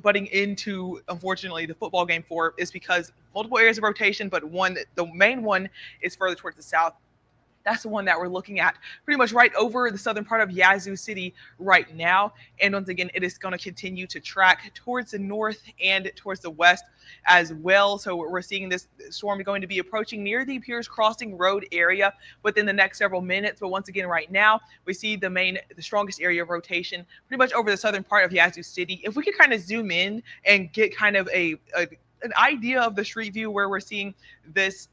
butting into, unfortunately, the football game for is because multiple areas of rotation, but the main one is further towards the south. That's the one that we're looking at pretty much right over the southern part of Yazoo City right now. And once again, it is going to continue to track towards the north and towards the west as well. So we're seeing this storm going to be approaching near the Pierce Crossing Road area within the next several minutes. But once again, right now, we see the strongest area of rotation pretty much over the southern part of Yazoo City. If we could kind of zoom in and get kind of an idea of the street view where we're seeing this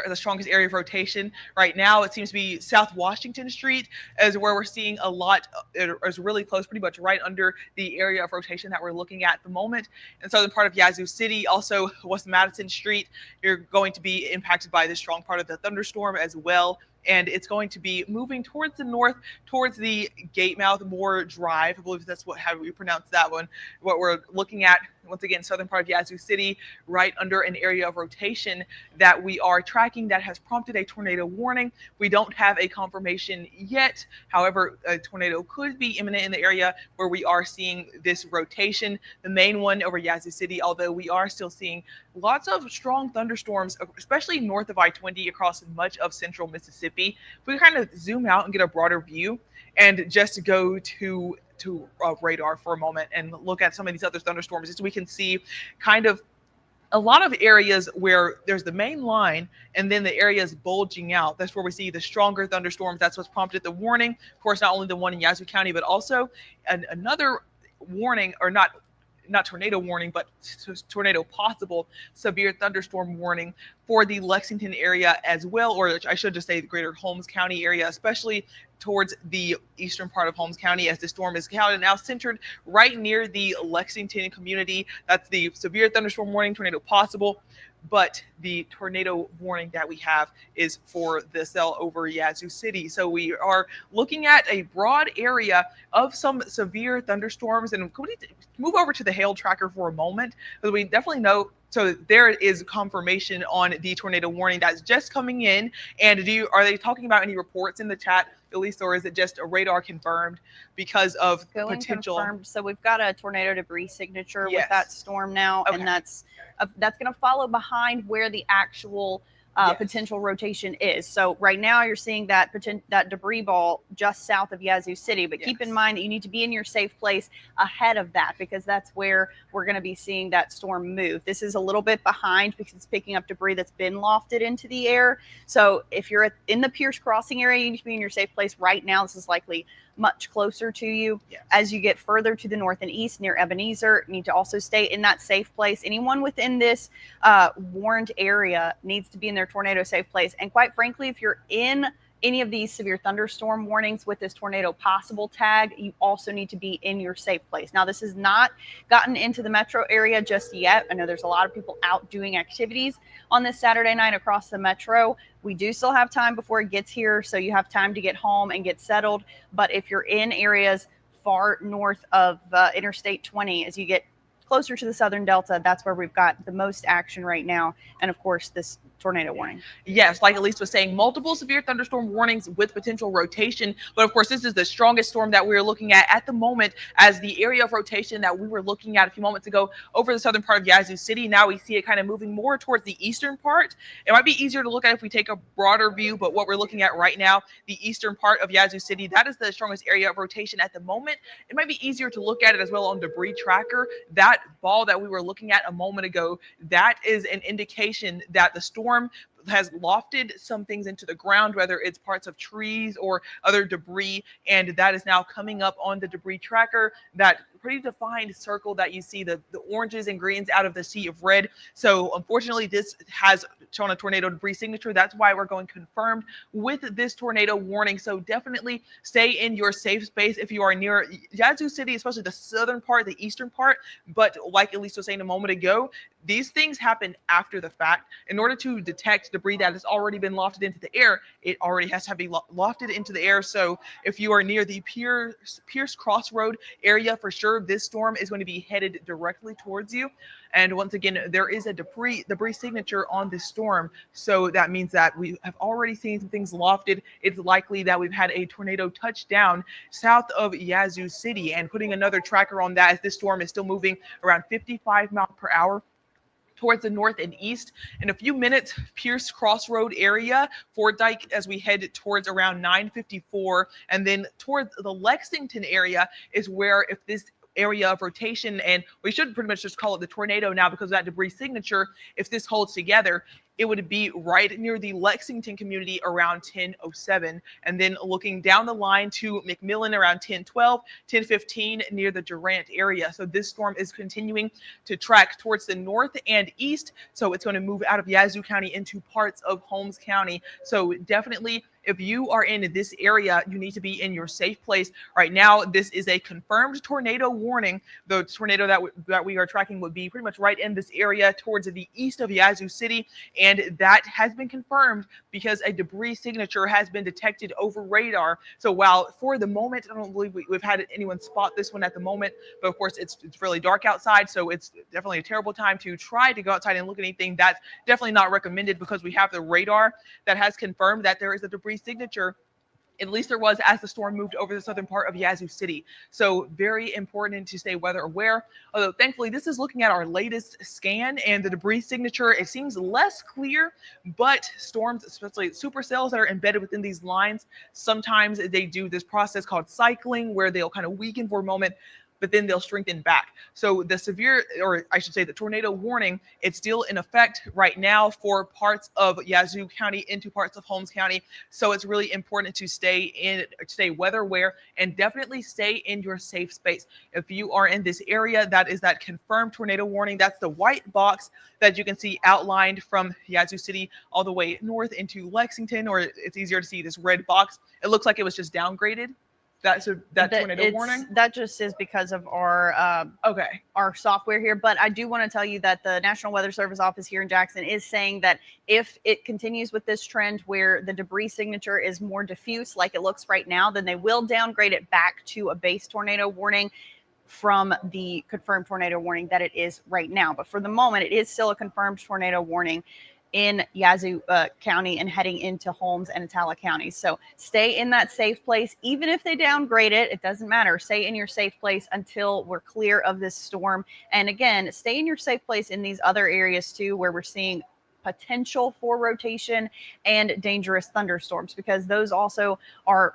the strongest area of rotation right now, it seems to be South Washington Street is where we're seeing a lot. It is really close, pretty much right under the area of rotation that we're looking at the moment. In the southern part of Yazoo City, also West Madison Street, you're going to be impacted by the strong part of the thunderstorm as well. And it's going to be moving towards the north, towards the Gatemouth Moore Drive. I believe that's how we pronounce that one. What we're looking at, once again, southern part of Yazoo City, right under an area of rotation that we are tracking that has prompted a tornado warning. We don't have a confirmation yet. However, a tornado could be imminent in the area where we are seeing this rotation. The main one over Yazoo City, although we are still seeing lots of strong thunderstorms, especially north of I-20 across much of central Mississippi. If we kind of zoom out and get a broader view and just go to radar for a moment and look at some of these other thunderstorms, just so we can see kind of a lot of areas where there's the main line and then the areas bulging out. That's where we see the stronger thunderstorms. That's what's prompted the warning. Of course, not only the one in Yazoo County, but also another warning, or not tornado warning, but tornado possible severe thunderstorm warning for the Lexington area as well, or I should just say the greater Holmes County area, especially towards the eastern part of Holmes County, as the storm is now centered right near the Lexington community. That's the severe thunderstorm warning, tornado possible. But the tornado warning that we have is for the cell over Yazoo City. So we are looking at a broad area of some severe thunderstorms. And can we move over to the hail tracker for a moment? Because we definitely know. So there is confirmation on the tornado warning that's just coming in. And are they talking about any reports in the chat, Elise, or is it just a radar confirmed because of potential? Confirmed. So we've got a tornado debris signature with that storm now, okay. And that's going to follow behind where the actual potential rotation is. So right now you're seeing that debris ball just south of Yazoo City, but keep in mind that you need to be in your safe place ahead of that, because that's where we're going to be seeing that storm move. This is a little bit behind because it's picking up debris that's been lofted into the air. So if you're in the Pierce Crossing area, you need to be in your safe place right now. This is likely much closer to you. Yes. As you get further to the north and east near Ebenezer, you need to also stay in that safe place. Anyone within this warned area needs to be in their tornado safe place. And quite frankly, if you're in any of these severe thunderstorm warnings with this tornado possible tag, you also need to be in your safe place. Now, this has not gotten into the metro area just yet. I know there's a lot of people out doing activities on this Saturday night across the metro. We do still have time before it gets here, so you have time to get home and get settled. But if you're in areas far north of Interstate 20, as you get closer to the southern delta, that's where we've got the most action right now. And of course, this tornado warning. Yes, like Elise was saying, multiple severe thunderstorm warnings with potential rotation. But of course, this is the strongest storm that we're looking at the moment, as the area of rotation that we were looking at a few moments ago over the southern part of Yazoo City. Now we see it kind of moving more towards the eastern part. It might be easier to look at if we take a broader view, but what we're looking at right now, the eastern part of Yazoo City, that is the strongest area of rotation at the moment. It might be easier to look at it as well on debris tracker. That ball that we were looking at a moment ago, that is an indication that the storm has lofted some things into the ground, whether it's parts of trees or other debris, and that is now coming up on the debris tracker, that pretty defined circle that you see, the oranges and greens out of the sea of red. So unfortunately, this has shown a tornado debris signature. That's why we're going confirmed with this tornado warning. So definitely stay in your safe space if you are near Yazoo City, especially the southern part, the eastern part. But like Elise was saying a moment ago, these things happen after the fact. In order to detect debris that has already been lofted into the air, it already has to be lofted into the air. So if you are near the Pierce Crossroad area, for sure, sure this storm is going to be headed directly towards you. And once again, there is a debris signature on this storm. So that means that we have already seen some things lofted. It's likely that we've had a tornado touchdown south of Yazoo City, and putting another tracker on that as this storm is still moving around 55 miles per hour towards the north and east. In a few minutes, Pierce Crossroad area, Fort Dyke, as we head towards around 9:54, and then towards the Lexington area is where, if this area of rotation, and we should pretty much just call it the tornado now because of that debris signature, if this holds together, it would be right near the Lexington community around 10:07, and then looking down the line to McMillan around 10:12, 10:15 near the Durant area. So this storm is continuing to track towards the north and east, so it's going to move out of Yazoo County into parts of Holmes County. So definitely, if you are in this area, you need to be in your safe place. Right now, this is a confirmed tornado warning. The tornado that we are tracking would be pretty much right in this area towards the east of Yazoo City, and that has been confirmed because a debris signature has been detected over radar. So while for the moment, I don't believe we've had anyone spot this one at the moment, but of course it's really dark outside, so it's definitely a terrible time to try to go outside and look at anything. That's definitely not recommended because we have the radar that has confirmed that there is a debris signature. At least there was as the storm moved over the southern part of Yazoo City. So very important to stay weather aware. Although thankfully this is looking at our latest scan, and the debris signature, it seems less clear, but storms, especially supercells that are embedded within these lines, sometimes they do this process called cycling where they'll kind of weaken for a moment, but then they'll strengthen back. So the severe, or I should say the tornado warning, it's still in effect right now for parts of Yazoo County into parts of Holmes County. So it's really important to stay weather aware and definitely stay in your safe space. If you are in this area, that is that confirmed tornado warning. That's the white box that you can see outlined from Yazoo City all the way north into Lexington, or it's easier to see this red box. It looks like it was just downgraded. That tornado warning? That just is because of our our software here. But I do want to tell you that the National Weather Service office here in Jackson is saying that if it continues with this trend where the debris signature is more diffuse, like it looks right now, then they will downgrade it back to a base tornado warning from the confirmed tornado warning that it is right now. But for the moment, it is still a confirmed tornado warning in Yazoo County and heading into Holmes and Attala counties. So stay in that safe place. Even if they downgrade it, it doesn't matter. Stay in your safe place until we're clear of this storm. And again, stay in your safe place in these other areas too, where we're seeing potential for rotation and dangerous thunderstorms, because those also are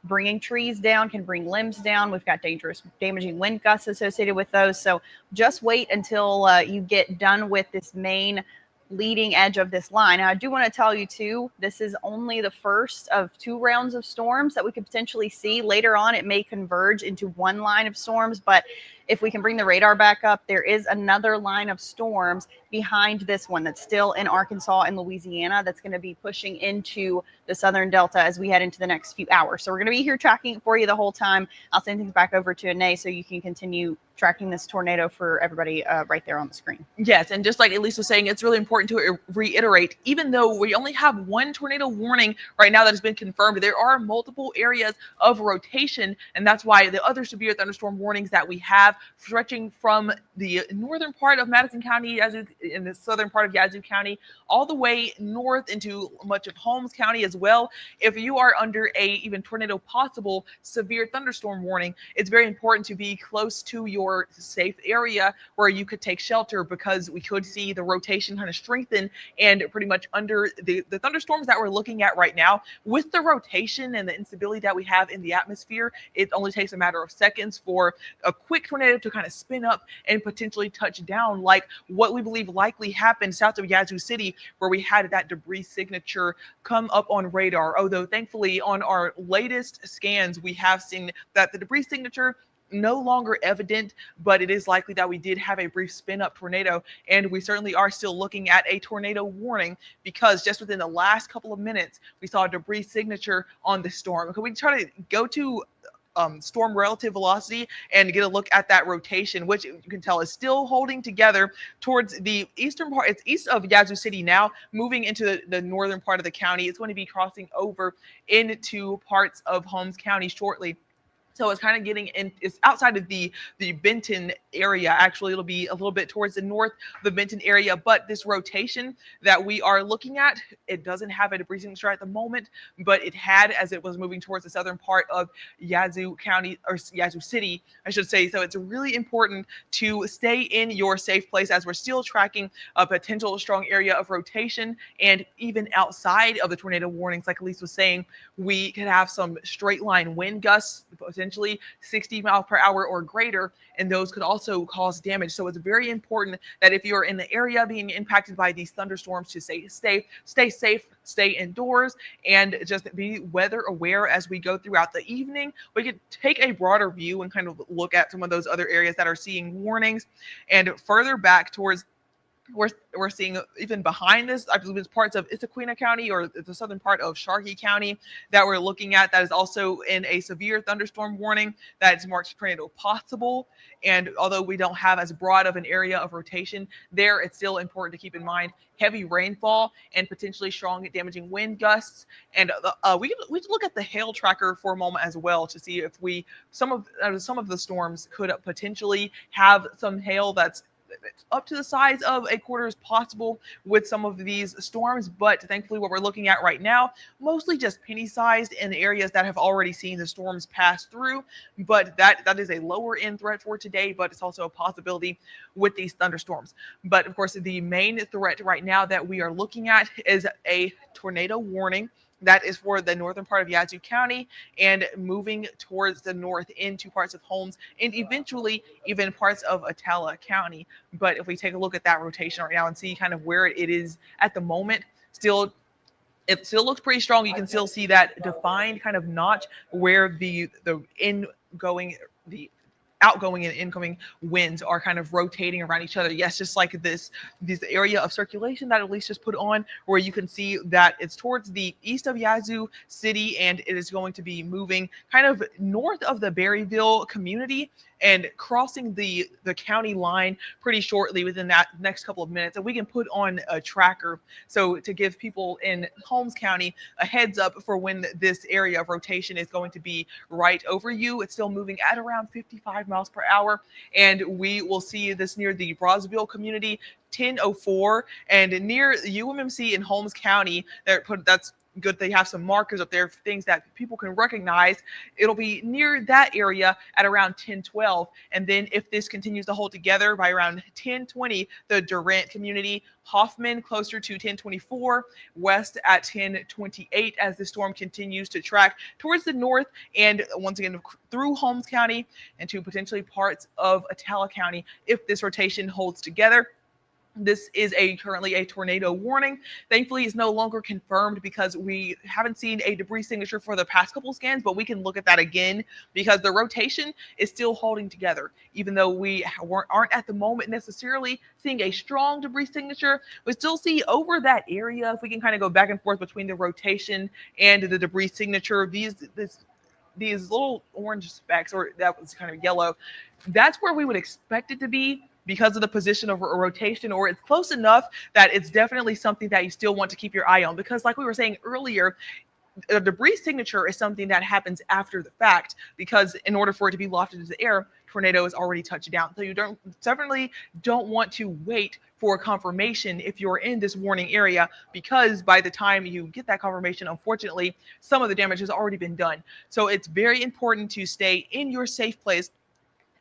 bringing trees down, can bring limbs down. We've got dangerous, damaging wind gusts associated with those. So just wait until you get done with this main leading edge of this line. Now, I do want to tell you too, this is only the first of 2 rounds of storms that we could potentially see. Later on, it may converge into one line of storms, but if we can bring the radar back up, there is another line of storms behind this one that's still in Arkansas and Louisiana that's going to be pushing into the southern delta as we head into the next few hours. So we're going to be here tracking it for you the whole time. I'll send things back over to Anae so you can continue tracking this tornado for everybody right there on the screen. Yes, and just like Elise was saying, it's really important to reiterate, even though we only have one tornado warning right now that has been confirmed, there are multiple areas of rotation, and that's why the other severe thunderstorm warnings that we have stretching from the northern part of Madison County, in the southern part of Yazoo County, all the way north into much of Holmes County as well. If you are under a even tornado possible severe thunderstorm warning, it's very important to be close to your safe area where you could take shelter, because we could see the rotation kind of strengthen, and pretty much under the thunderstorms that we're looking at right now, with the rotation and the instability that we have in the atmosphere, it only takes a matter of seconds for a quick tornado to kind of spin up and potentially touch down, like what we believe likely happened south of Yazoo City, where we had that debris signature come up on radar. Although thankfully on our latest scans, we have seen that the debris signature no longer evident, but it is likely that we did have a brief spin up tornado, and we certainly are still looking at a tornado warning, because just within the last couple of minutes we saw a debris signature on the storm. Can we try to go to storm relative velocity and get a look at that rotation, which you can tell is still holding together towards the eastern part? It's east of Yazoo City now, moving into the northern part of the county. It's going to be crossing over into parts of Holmes County shortly. So it's kind of getting in, it's outside of the Benton area. Actually, it'll be a little bit towards the north of the Benton area. But this rotation that we are looking at, it doesn't have a debris signature at the moment, but it had as it was moving towards the southern part of Yazoo County, or Yazoo City, I should say. So it's really important to stay in your safe place as we're still tracking a potential strong area of rotation. And even outside of the tornado warnings, like Elise was saying, we could have some straight line wind gusts, potentially 60 miles per hour or greater, and those could also cause damage. So it's very important that if you're in the area being impacted by these thunderstorms, to stay safe, stay indoors, and just be weather aware as we go throughout the evening. We could take a broader view and kind of look at some of those other areas that are seeing warnings, and further back towards, we're seeing even behind this, I believe it's parts of Issaquah County or the southern part of Sharkey County that we're looking at, that is also in a severe thunderstorm warning that is marked tornado possible. And although we don't have as broad of an area of rotation there, it's still important to keep in mind heavy rainfall and potentially strong damaging wind gusts. And we can look at the hail tracker for a moment as well to see if some of the storms could potentially have some hail that's up to the size of a quarter is possible with some of these storms. But thankfully, what we're looking at right now, mostly just penny sized in areas that have already seen the storms pass through. But that is a lower end threat for today, but it's also a possibility with these thunderstorms. But of course, the main threat right now that we are looking at is a tornado warning. That is for the northern part of Yazoo County and moving towards the north into parts of Holmes and eventually even parts of Attala County. But if we take a look at that rotation right now and see kind of where it is at the moment, it still looks pretty strong. You can still see that defined kind of notch where the outgoing and incoming winds are kind of rotating around each other. Yes, just like this area of circulation that Elise just put on, where you can see that it's towards the east of Yazoo City, and it is going to be moving kind of north of the Berryville community and crossing the county line pretty shortly within that next couple of minutes. And we can put on a tracker so to give people in Holmes County a heads up for when this area of rotation is going to be right over you. It's still moving at around 55 miles per hour, and we will see this near the Brosville community 10:04, and near UMMC in Holmes County. That's good. They have some markers up there, things that people can recognize. It'll be near that area at around 10:12, and then if this continues to hold together by around 10:20, the Durant community, Hoffman closer to 10:24, West at 10:28 as the storm continues to track towards the north and once again through Holmes County and to potentially parts of Attala County if this rotation holds together. This is currently a tornado warning. Thankfully, it's no longer confirmed because we haven't seen a debris signature for the past couple scans, but we can look at that again because the rotation is still holding together. Even though we aren't at the moment necessarily seeing a strong debris signature, we still see over that area, if we can kind of go back and forth between the rotation and the debris signature, these little orange specks, or that was kind of yellow, that's where we would expect it to be, because of the position of a rotation, or it's close enough that it's definitely something that you still want to keep your eye on. Because like we were saying earlier, a debris signature is something that happens after the fact, because in order for it to be lofted into the air, tornado has already touched down. So you definitely don't want to wait for confirmation if you're in this warning area, because by the time you get that confirmation, unfortunately, some of the damage has already been done. So it's very important to stay in your safe place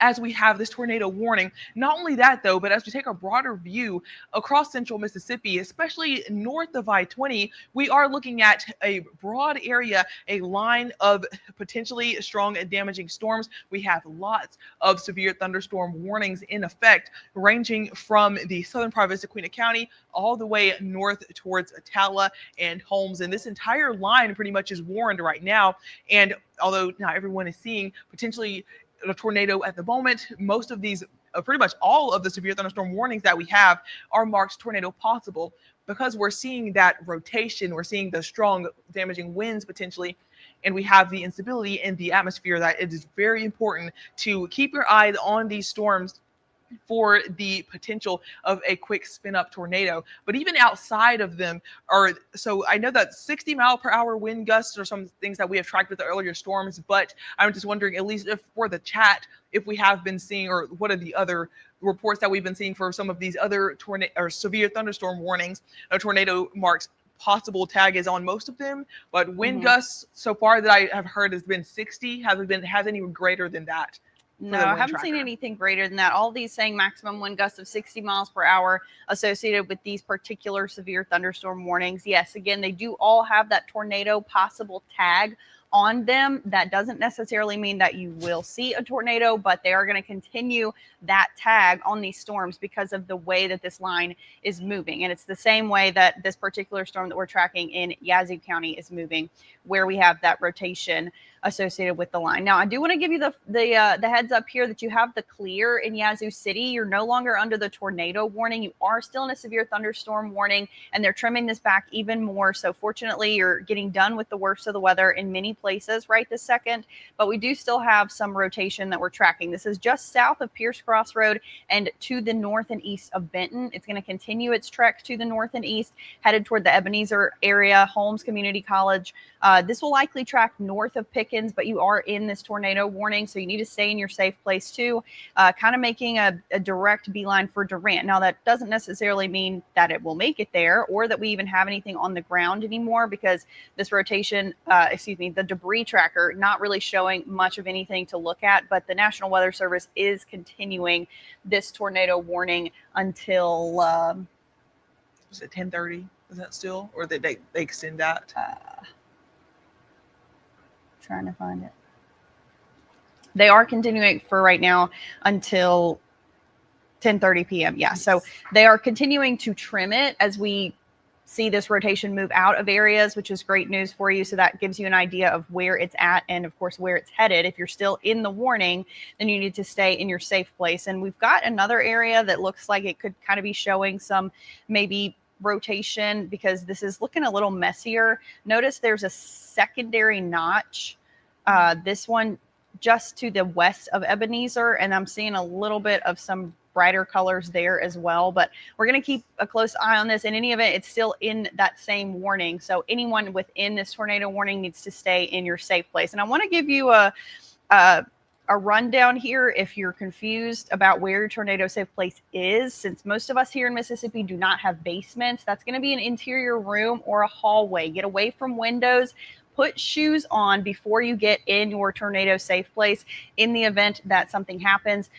as we have this tornado warning. Not only that, though, but as we take a broader view across central Mississippi, especially north of I-20, we are looking at a broad area, a line of potentially strong and damaging storms. We have lots of severe thunderstorm warnings in effect, ranging from the southern part of Issaquah County all the way north towards Attala and Holmes. And this entire line pretty much is warned right now. And although not everyone is seeing potentially a tornado at the moment, most of these, pretty much all of the severe thunderstorm warnings that we have are marked tornado possible, because we're seeing that rotation, we're seeing the strong damaging winds potentially, and we have the instability in the atmosphere, that it is very important to keep your eyes on these storms for the potential of a quick spin up tornado. But even outside of them so I know that 60-mile-per-hour wind gusts are some things that we have tracked with the earlier storms, but I'm just wondering, at least if for the chat, if we have been seeing, or what are the other reports that we've been seeing for some of these other tornado or severe thunderstorm warnings. A tornado marks possible tag is on most of them, but wind gusts so far that I have heard has been 60. Has any greater than that? No, I haven't seen anything greater than that. All these saying maximum wind gusts of 60 miles per hour associated with these particular severe thunderstorm warnings. Yes, again, they do all have that tornado possible tag on them. That doesn't necessarily mean that you will see a tornado, but they are going to continue that tag on these storms because of the way that this line is moving. And it's the same way that this particular storm that we're tracking in Yazoo County is moving, where we have that rotation associated with the line. Now, I do want to give you the heads up here that you have the clear in Yazoo City. You're no longer under the tornado warning. You are still in a severe thunderstorm warning, and they're trimming this back even more. So fortunately, you're getting done with the worst of the weather in many places right this second, but we do still have some rotation that we're tracking. This is just south of Pierce Crossroad and to the north and east of Benton. It's going to continue its trek to the north and east, headed toward the Ebenezer area, Holmes Community College. This will likely track north of Pickens, but you are in this tornado warning, so you need to stay in your safe place too, kind of making a direct beeline for Durant. Now, that doesn't necessarily mean that it will make it there or that we even have anything on the ground anymore, because this rotation, the debris tracker, not really showing much of anything to look at, but the National Weather Service is continuing this tornado warning until... was it 10:30? Is that still? Or did they extend that? Trying to find it. They are continuing for right now until 10:30 p.m. Yeah, so they are continuing to trim it as we see this rotation move out of areas, which is great news for you. So that gives you an idea of where it's at and, of course, where it's headed. If you're still in the warning, then you need to stay in your safe place. And we've got another area that looks like it could kind of be showing some maybe rotation, because this is looking a little messier. Notice there's a secondary notch, this one just to the west of Ebenezer, and I'm seeing a little bit of some brighter colors there as well, but we're going to keep a close eye on this. In any event, it's still in that same warning, so anyone within this tornado warning needs to stay in your safe place. And I want to give you a rundown here if you're confused about where your tornado safe place is. Since most of us here in Mississippi do not have basements, that's going to be an interior room or a hallway. Get away from windows. Put shoes on before you get in your tornado safe place in the event that something happens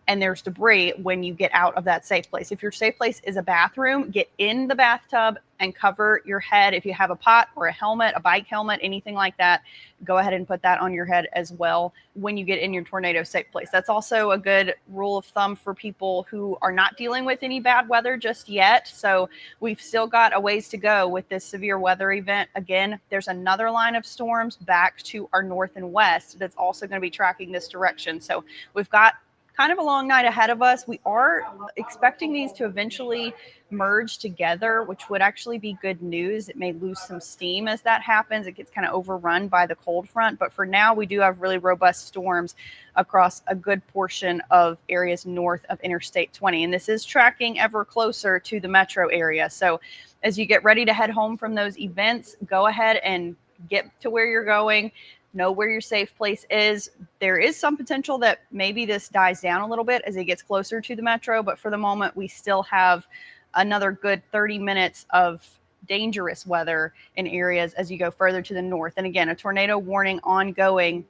and there's debris when you get out of that safe place. If your safe place is a bathroom, get in the bathtub and cover your head. If you have a pot or a helmet, a bike helmet, anything like that, go ahead and put that on your head as well when you get in your tornado safe place. That's also a good rule of thumb for people who are not dealing with any bad weather just yet. So we've still got a ways to go with this severe weather event. Again, there's another line of storms back to our north and west that's also going to be tracking this direction. So we've got kind of a long night ahead of us. We are expecting these to eventually merge together, which would actually be good news. It may lose some steam as that happens. It gets kind of overrun by the cold front. But for now, we do have really robust storms across a good portion of areas north of Interstate 20. And this is tracking ever closer to the metro area. So as you get ready to head home from those events, go ahead and get to where you're going. Know where your safe place is. There is some potential that maybe this dies down a little bit as it gets closer to the metro, but for the moment, we still have another good 30 minutes of dangerous weather in areas as you go further to the north. And again, a tornado warning ongoing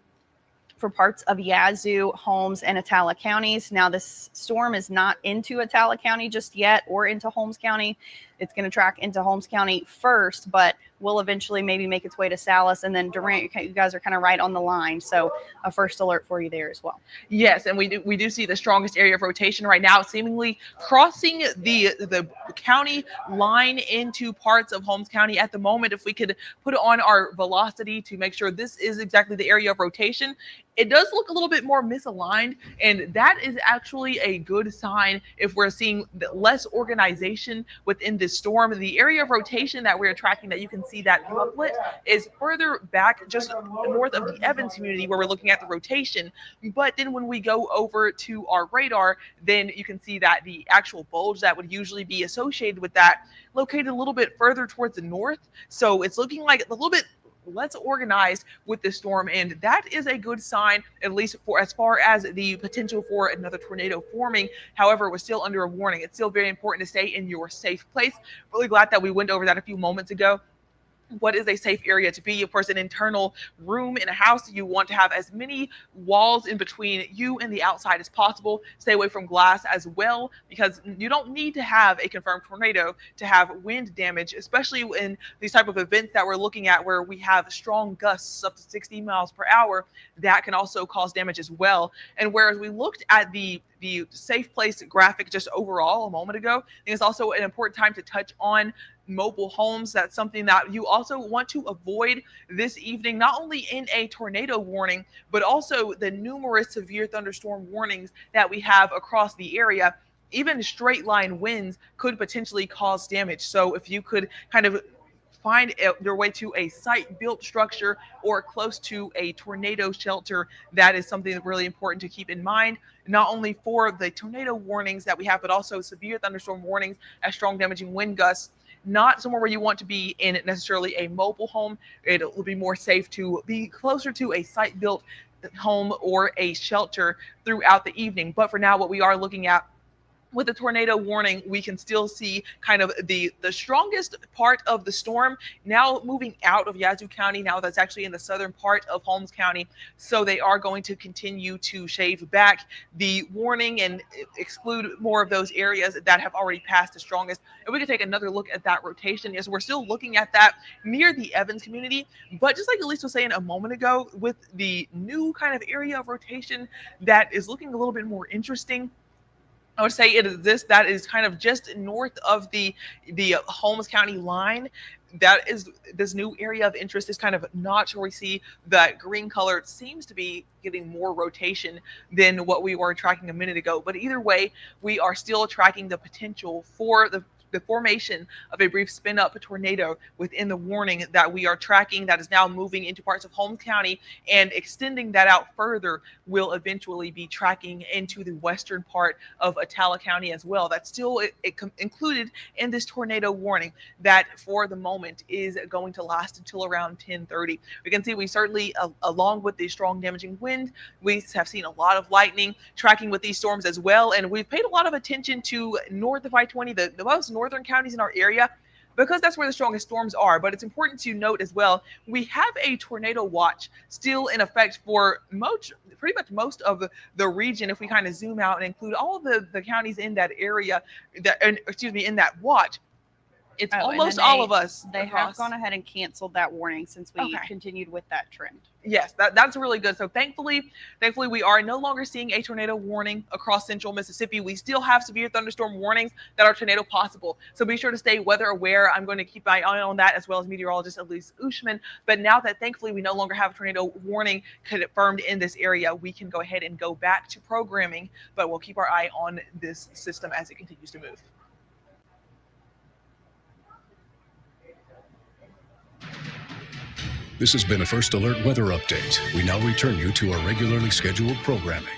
for parts of Yazoo, Holmes, and Atala counties. Now, this storm is not into Atala County just yet or into Holmes County. It's going to track into Holmes County first, but will eventually maybe make its way to Salis. And then Durant, you guys are kind of right on the line. So a first alert for you there as well. Yes, and we do see the strongest area of rotation right now, seemingly crossing the county line into parts of Holmes County at the moment. If we could put on our velocity to make sure this is exactly the area of rotation, it does look a little bit more misaligned, and that is actually a good sign if we're seeing less organization within this storm. The area of rotation that we're tracking, that you can see that couplet, is further back just north of the Evans community where we're looking at the rotation. But then when we go over to our radar, then you can see that the actual bulge that would usually be associated with that located a little bit further towards the north. So it's looking like a little bit less organized with the storm, and that is a good sign, at least for as far as the potential for another tornado forming. However, we're still under a warning. It's still very important to stay in your safe place. Really glad that we went over that a few moments ago. What is a safe area to be? Of course, an internal room in a house, you want to have as many walls in between you and the outside as possible. Stay away from glass as well, because you don't need to have a confirmed tornado to have wind damage, especially in these type of events that we're looking at where we have strong gusts up to 60 miles per hour. That can also cause damage as well. And whereas we looked at the safe place graphic just overall a moment ago, I think it's also an important time to touch on mobile homes. That's something that you also want to avoid this evening, not only in a tornado warning, but also the numerous severe thunderstorm warnings that we have across the area. Even straight line winds could potentially cause damage. So if you could kind of find your way to a site-built structure or close to a tornado shelter, that is something that's really important to keep in mind, not only for the tornado warnings that we have, but also severe thunderstorm warnings as strong damaging wind gusts. Not somewhere where you want to be in necessarily a mobile home. It will be more safe to be closer to a site-built home or a shelter throughout the evening. But for now, what we are looking at with the tornado warning, we can still see kind of the strongest part of the storm now moving out of Yazoo County. Now that's actually in the southern part of Holmes County. So they are going to continue to shave back the warning and exclude more of those areas that have already passed the strongest. And we can take another look at that rotation. Yes, we're still looking at that near the Evans community. But just like Elise was saying a moment ago, with the new kind of area of rotation that is looking a little bit more interesting, I would say it is this that is kind of just north of the Holmes County line. That is this new area of interest, is kind of notch where we see that green color. It seems to be getting more rotation than what we were tracking a minute ago. But either way, we are still tracking the potential for the formation of a brief spin up tornado within the warning that we are tracking, that is now moving into parts of Holmes County, and extending that out further will eventually be tracking into the western part of Atala County as well. That's still included in this tornado warning that for the moment is going to last until around 10:30. We can see we certainly, along with the strong damaging wind, we have seen a lot of lightning tracking with these storms as well. And we've paid a lot of attention to north of I-20, the most northern counties in our area, because that's where the strongest storms are. But it's important to note as well, we have a tornado watch still in effect for pretty much most of the region. If we kind of zoom out and include all of the counties in that area, in that watch, it's almost all of us. They have gone ahead and canceled that warning since we continued with that trend. Yes, that's really good. So thankfully, we are no longer seeing a tornado warning across central Mississippi. We still have severe thunderstorm warnings that are tornado possible. So be sure to stay weather aware. I'm going to keep my eye on that, as well as meteorologist Elise Ushman. But now that thankfully we no longer have a tornado warning confirmed in this area, we can go ahead and go back to programming. But we'll keep our eye on this system as it continues to move. This has been a First Alert weather update. We now return you to our regularly scheduled programming.